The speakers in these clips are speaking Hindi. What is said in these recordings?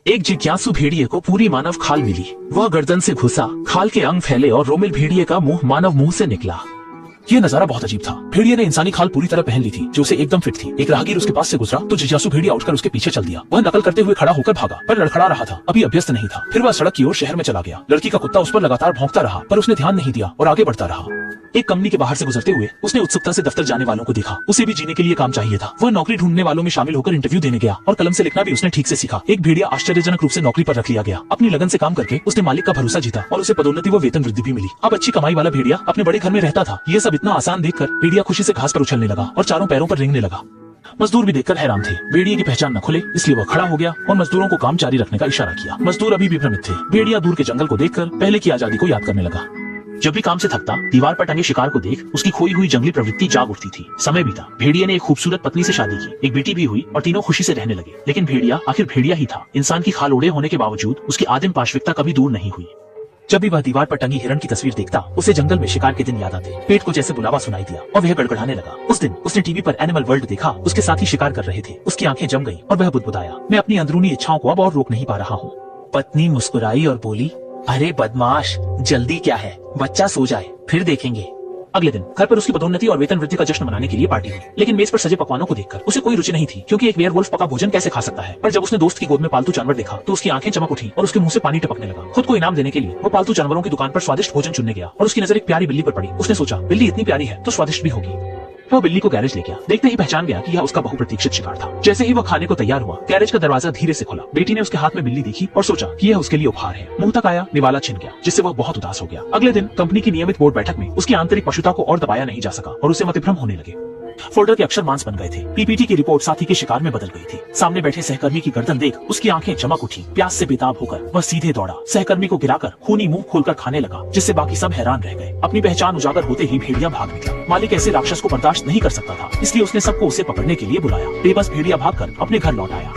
एक जिज्ञासु भेड़िए को पूरी मानव खाल मिली। वह गर्दन से घुसा, खाल के अंग फैले और रोमिल भेड़िए का मुंह मानव मुंह से निकला। ये नजारा बहुत अजीब था। भेड़िए ने इंसानी खाल पूरी तरह पहन ली थी, जो उसे एकदम फिट थी। एक राहगीर उसके पास से गुजरा तो जिज्ञासु भेड़िया उठकर उसके पीछे चल दिया। वह नकल करते हुए खड़ा होकर भागा, पर लड़खड़ा रहा था, अभी अभ्यस्त नहीं था। फिर वह सड़क की ओर शहर में चला गया। लड़की का कुत्ता उस पर लगातार भौंकता रहा, पर उसने ध्यान नहीं दिया और आगे बढ़ता रहा। एक कंपनी के बाहर से गुजरते हुए उसने उत्सुकता से दफ्तर जाने वालों को देखा। उसे भी जीने के लिए काम चाहिए था। वह नौकरी ढूंढने वालों में शामिल होकर इंटरव्यू देने गया और कलम से लिखना भी उसने ठीक से सीखा। एक भेड़िया आश्चर्यजनक रूप से नौकरी पर रख लिया गया। अपनी लगन से काम करके उसने मालिक का भरोसा जीता और उसे पदोन्नति व वेतन वृद्धि भी मिली। अब अच्छी कमाई वाला भेड़िया अपने बड़े घर में रहता था। ये सब इतना आसान देखकर भेड़िया खुशी से घास पर उछलने लगा और चारों पैरों पर रेंगने लगा। मजदूर भी देखकर हैरान थे। भेड़िए की पहचान न खुले, इसलिए वह खड़ा हो गया और मजदूरों को काम जारी रखने का इशारा किया। मजदूर अभी भी भ्रमित थे। भेड़िया दूर के जंगल को देखकर पहले की आजादी को याद करने लगा। जब भी काम से थकता, दीवार पर टंगे शिकार को देख उसकी खोई हुई जंगली प्रवृत्ति जाग उठती थी। समय बीता। भेड़िए ने एक खूबसूरत पत्नी से शादी की, एक बेटी भी हुई और तीनों खुशी से रहने लगे। लेकिन भेड़िया आखिर भेड़िया ही था। इंसान की खाल ओढ़े होने के बावजूद उसकी आदिम पाशविकता कभी दूर नहीं हुई। जब भी वह दीवार पर टंगी हिरण की तस्वीर देखता, उसे जंगल में शिकार के दिन याद आते। पेट को जैसे बुलावा सुनाई दिया और वह गड़गड़ाने लगा। उस दिन उसने टीवी पर एनिमल वर्ल्ड देखा। उसके साथी शिकार कर रहे थे। उसकी आंखें जम गईं और वह बुदबुदाया, मैं अपनी अंदरूनी इच्छाओं को अब और रोक नहीं पा रहा हूँ। पत्नी मुस्कुराई और बोली, अरे बदमाश, जल्दी क्या है, बच्चा सो जाए, फिर देखेंगे। अगले दिन घर पर उसकी पदोन्नति और वेतन वृद्धि का जश्न मनाने के लिए पार्टी हुई। लेकिन मेज पर सजे पकवानों को देखकर उसे कोई रुचि नहीं थी, क्योंकि एक वेयरवुल्फ पका भोजन कैसे खा सकता है। पर जब उसने दोस्त की गोद में पालतू जानवर देखा तो उसकी आंखें चमक उठी और उसके मुंह से पानी टपकने लगा। खुद को इनाम देने के लिए वो पालतू जानवरों की दुकान पर स्वादिष्ट भोजन चुनने गया और उसकी नजर एक प्यारी बिल्ली पर पड़ी। उसने सोचा, बिल्ली इतनी प्यारी है तो स्वादिष्ट भी होगी। वह बिल्ली को गैरेज ले गया। देखते ही पहचान गया कि यह उसका बहुप्रतीक्षित शिकार था। जैसे ही वह खाने को तैयार हुआ, गैरेज का दरवाजा धीरे से खुला। बेटी ने उसके हाथ में बिल्ली देखी और सोचा कि यह उसके लिए उपहार है। मुंह तक आया, निवाला छिन गया, जिससे वह बहुत उदास हो गया। अगले दिन कंपनी की नियमित बोर्ड बैठक में उसकी आंतरिक पशुता को और दबाया नहीं जा सका और उसे मतिभ्रम होने लगे। फोल्डर के अक्षर मांस बन गए थे। पीपीटी की रिपोर्ट साथी के शिकार में बदल गई थी। सामने बैठे सहकर्मी की गर्दन देख उसकी आंखें चमक उठी। प्यास से बेताब होकर वह सीधे दौड़ा। सहकर्मी को गिराकर खूनी मुंह खोलकर खाने लगा, जिससे बाकी सब हैरान रह गए। अपनी पहचान उजागर होते ही भेड़िया भाग निकला। मालिक ऐसे राक्षस को बर्दाश्त नहीं कर सकता था, इसलिए उसने सबको उसे पकड़ने के लिए बुलाया। बेबस भेड़िया भागकर अपने घर लौट आया।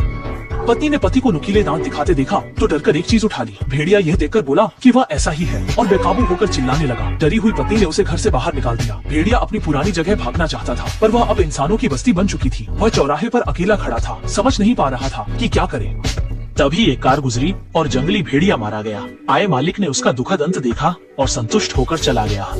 पत्नी ने पति को नुकीले दांत दिखाते देखा तो डरकर एक चीज उठा ली। भेड़िया यह देखकर बोला कि वह ऐसा ही है और बेकाबू होकर चिल्लाने लगा। डरी हुई पत्नी ने उसे घर से बाहर निकाल दिया। भेड़िया अपनी पुरानी जगह भागना चाहता था, पर वह अब इंसानों की बस्ती बन चुकी थी। वह चौराहे पर अकेला खड़ा था, समझ नहीं पा रहा था कि क्या करे। तभी एक कार गुजरी और जंगली भेड़िया मारा गया। आए मालिक ने उसका दुखद अंत देखा और संतुष्ट होकर चला गया।